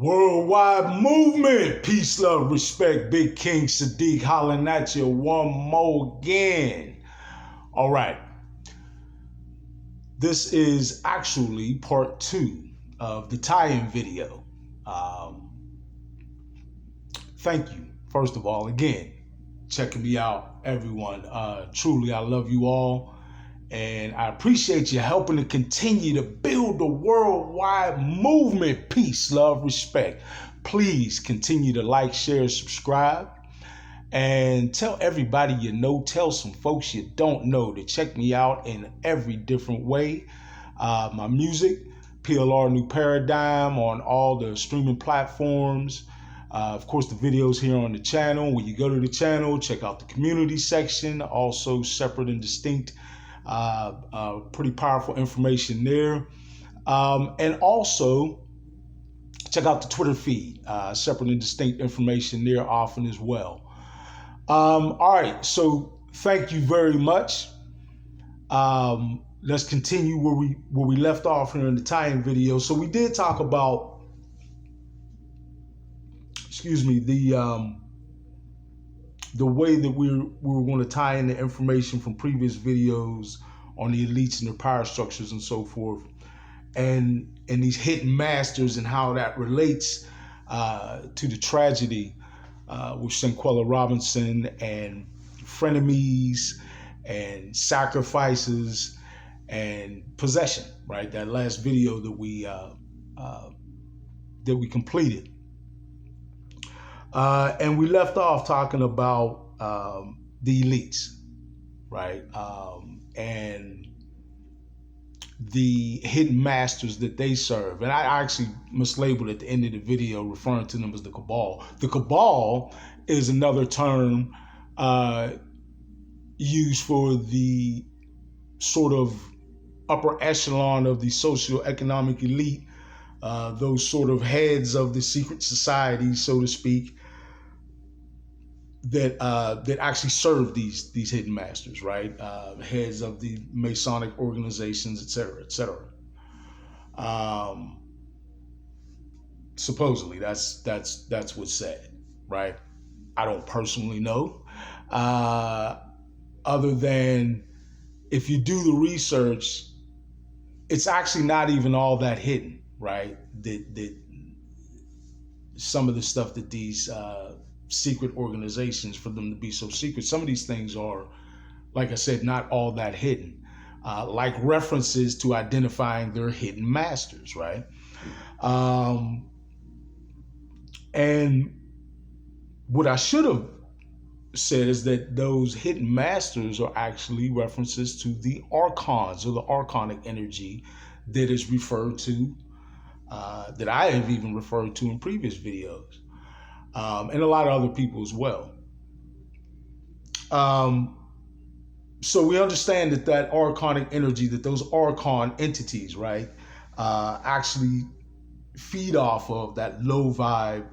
Worldwide movement, peace, love, respect. Big King Sadiq hollering at you one more again. All right. This is actually part 2 of the tie-in video. Thank you, first of all, again, checking me out, everyone. Truly, I love you all. And I appreciate you helping to continue to build the worldwide movement, peace, love, respect. Please continue to like, share, subscribe, and tell everybody you know, tell some folks you don't know to check me out in every different way. My music, PLR New Paradigm on all the streaming platforms. Of course, the videos here on the channel. When you go to the channel, check out the community section, also separate and distinct. Pretty powerful information there. And also check out the Twitter feed, separate and distinct information there often as well. All right, so thank you very much. Let's continue where we left off here in the tie-in video. So we did talk about, the way that we were going to tie in the information from previous videos on the elites and their power structures and so forth, and these hidden masters and how that relates to the tragedy with Shanquella Robinson and frenemies and sacrifices and possession. Right, that last video that we completed. And we left off talking about the elites, right? And the hidden masters that they serve. And I actually mislabeled at the end of the video referring to them as the cabal. The cabal is another term used for the sort of upper echelon of the socioeconomic elite, those sort of heads of the secret society, so to speak, that actually serve these hidden masters, right? Heads of the Masonic organizations, et cetera, et cetera. Supposedly, that's what's said, right? I don't personally know, other than if you do the research, it's actually not even all that hidden, right? That some of the stuff that these secret organizations, for them to be so secret, some of these things are, like I said, not all that hidden, like references to identifying their hidden masters, right? And what I should have said is that those hidden masters are actually references to the archons, or the archonic energy that is referred to, that I have even referred to in previous videos, and a lot of other people as well. So we understand that archonic energy, that those archon entities, right, actually feed off of that low vibe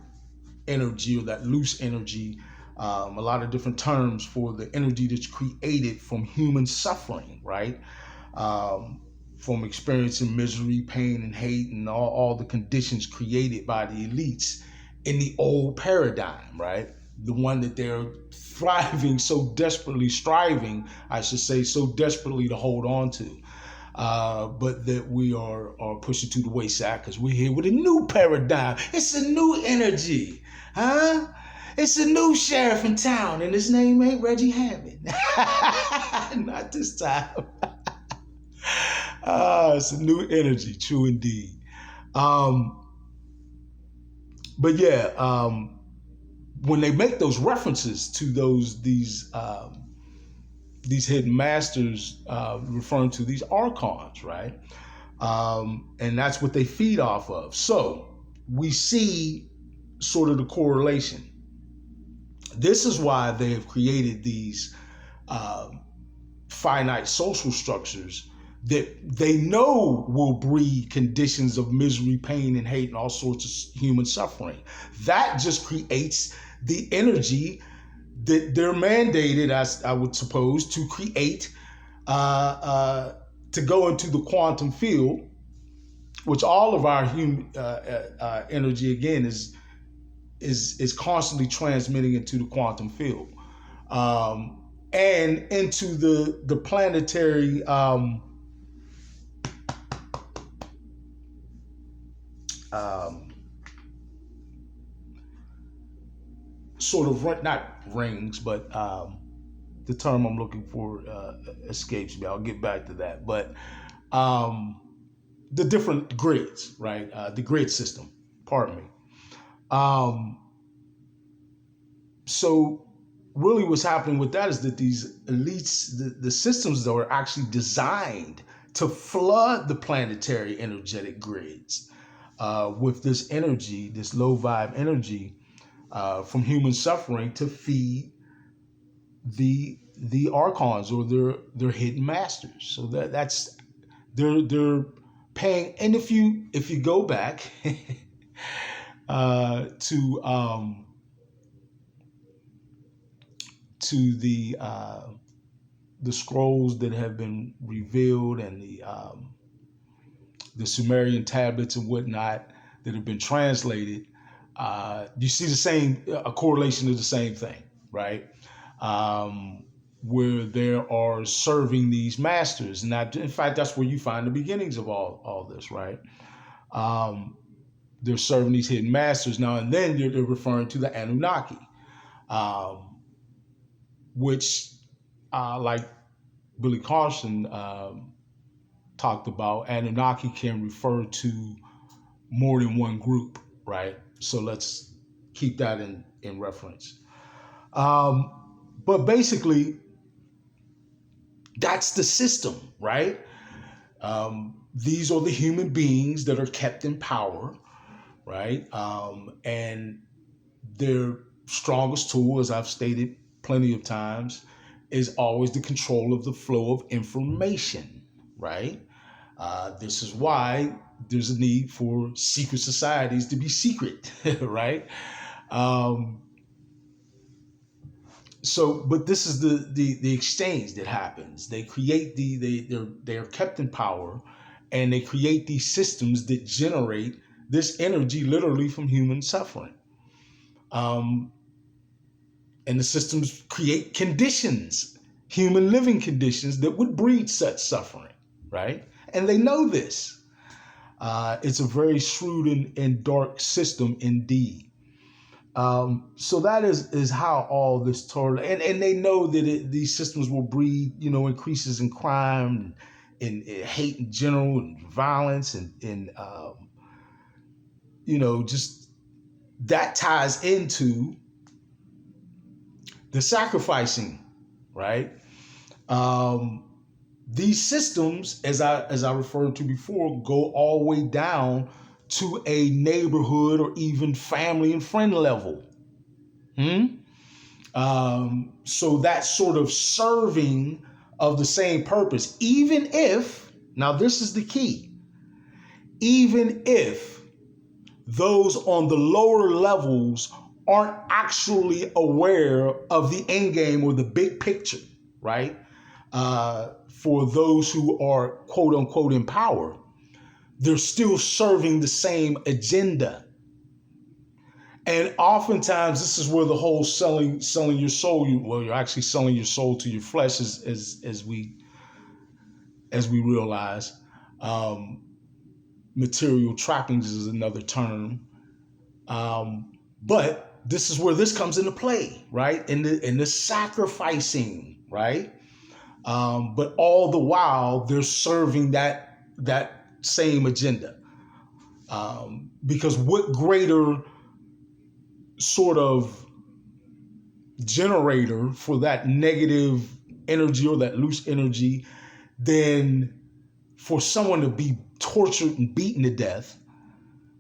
energy, or that loose energy. A lot of different terms for the energy that's created from human suffering, right? From experiencing misery, pain, and hate, and all the conditions created by the elites in the old paradigm, right? The one that they're thriving, so desperately striving, I should say, so desperately to hold on to. But that we are pushing to the wayside because we're here with a new paradigm. It's a new energy, huh? It's a new sheriff in town, and his name ain't Reggie Hammond. Not this time. It's a new energy, true indeed. But yeah, when they make those references to these hidden masters, referring to these archons, right? And that's what they feed off of. So we see sort of the correlation. This is why they have created these finite social structures that they know will breed conditions of misery, pain, and hate, and all sorts of human suffering. That just creates the energy that they're mandated, as I would suppose, to create, to go into the quantum field, which all of our human energy again is constantly transmitting into the quantum field, and into the planetary um, sort of not rings, but the term I'm looking for escapes me. I'll get back to that, but the different grids, right? The grid system. Pardon me. Um, so really what's happening with that is that these elites, the systems that are actually designed to flood the planetary energetic grids with this energy, this low vibe energy from human suffering to feed the archons or their hidden masters. So that's they're paying. And if you go back to the scrolls that have been revealed and the Sumerian tablets and whatnot that have been translated, you see the same a correlation to the same thing, right? Where there are serving these masters, and that, in fact, that's where you find the beginnings of all this, right? They're serving these hidden masters now, and then they're referring to the Anunnaki, which, like Billy Carson talked about, Anunnaki can refer to more than one group, right? So let's keep that in reference. But basically, that's the system, right? These are the human beings that are kept in power, right? And their strongest tool, as I've stated plenty of times, is always the control of the flow of information, right? This is why there's a need for secret societies to be secret, right? But this is the exchange that happens. They create they are kept in power, and they create these systems that generate this energy literally from human suffering. And the systems create conditions, human living conditions that would breed such suffering, right? And they know this. It's a very shrewd and dark system indeed. So that is how all this total, and they know that these systems will breed, increases in crime and hate in general and violence and just that ties into the sacrificing, right? These systems, as I referred to before, go all the way down to a neighborhood or even family and friend level. So that's sort of serving of the same purpose, even if, now this is the key, even if those on the lower levels aren't actually aware of the end game or the big picture, right? For those who are quote unquote in power, they're still serving the same agenda. And oftentimes this is where the whole selling your soul, you're actually selling your soul to your flesh as we realize. Material trappings is another term. But this is where this comes into play, right? In the sacrificing, right? But all the while they're serving that same agenda. Because what greater sort of generator for that negative energy or that loose energy than for someone to be tortured and beaten to death,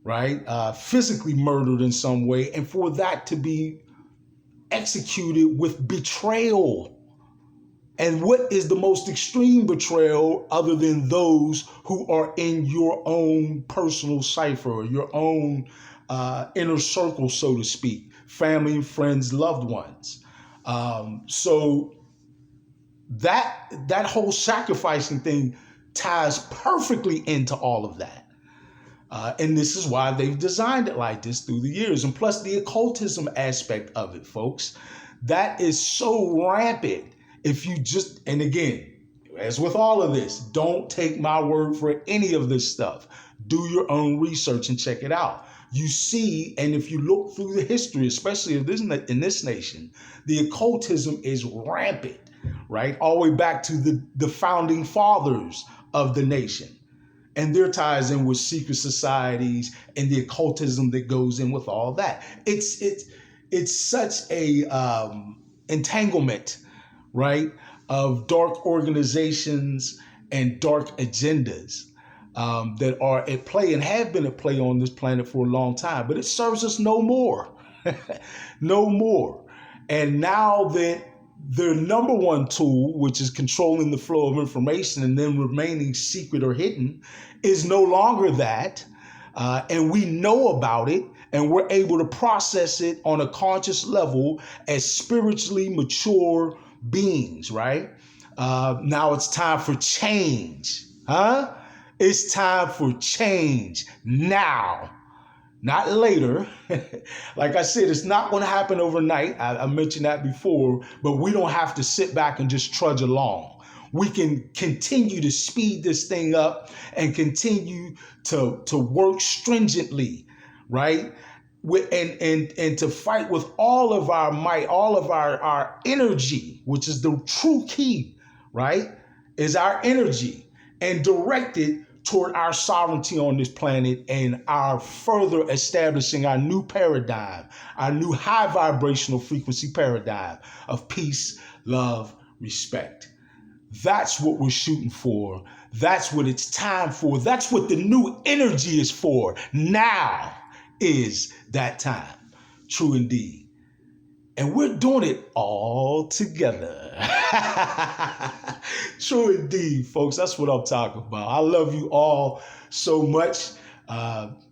right? Physically murdered in some way, and for that to be executed with betrayal. And what is the most extreme betrayal other than those who are in your own personal cipher, or your own inner circle, so to speak, family, friends, loved ones. So that whole sacrificing thing ties perfectly into all of that. And this is why they've designed it like this through the years. And plus the occultism aspect of it, folks, that is so rampant. If you just, and again, as with all of this, don't take my word for any of this stuff. Do your own research and check it out. You see, and if you look through the history, especially in this nation, the occultism is rampant, right? All the way back to the founding fathers of the nation. And their ties in with secret societies and the occultism that goes in with all that. It's such a entanglement, right, of dark organizations and dark agendas that are at play and have been at play on this planet for a long time. But it serves us no more, no more. And now that their number one tool, which is controlling the flow of information and then remaining secret or hidden, is no longer that. And we know about it and we're able to process it on a conscious level as spiritually mature beings, right? Now it's time for change, huh? It's time for change now, not later. Like I said, it's not going to happen overnight. I mentioned that before, but we don't have to sit back and just trudge along. We can continue to speed this thing up and continue to work stringently, right? And to fight with all of our might, all of our energy, which is the true key, right? Is our energy, and direct it toward our sovereignty on this planet and our further establishing our new paradigm, our new high vibrational frequency paradigm of peace, love, respect. That's what we're shooting for. That's what it's time for. That's what the new energy is for. Now is that time. True indeed. And we're doing it all together. True indeed, folks. That's what I'm talking about. I love you all so much.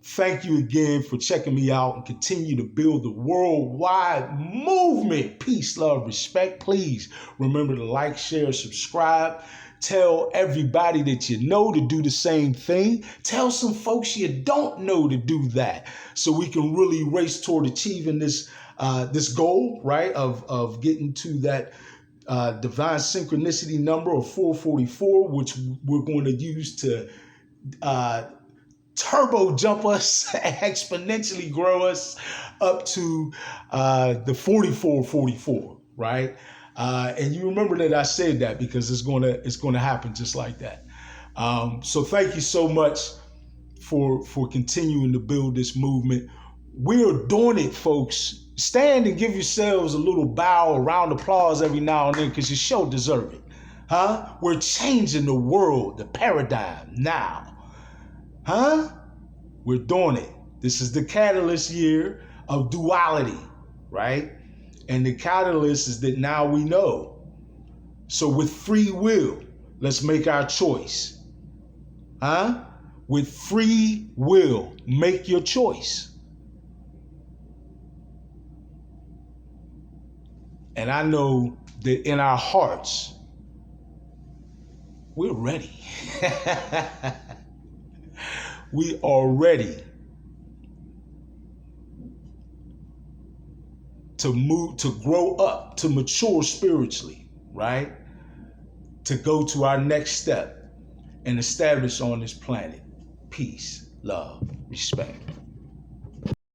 Thank you again for checking me out and continue to build the worldwide movement. Peace, love, respect. Please remember to like, share, subscribe. Tell everybody that you know to do the same thing. Tell some folks you don't know to do that, so we can really race toward achieving this goal, right, of getting to that divine synchronicity number of 444, which we're going to use to turbo jump us, exponentially grow us up to the 4444, right? And you remember that I said that because it's going to happen just like that. So thank you so much for continuing to build this movement. We're doing it, folks. Stand and give yourselves a little bow, a round of applause every now and then, because you sure deserve it. Huh? We're changing the world, the paradigm now. Huh? We're doing it. This is the catalyst year of duality, right? And the catalyst is that now we know. So with free will, let's make our choice. Huh? With free will, make your choice. And I know that in our hearts, we're ready. We are ready to move, to grow up, to mature spiritually, right? To go to our next step and establish on this planet peace, love, respect.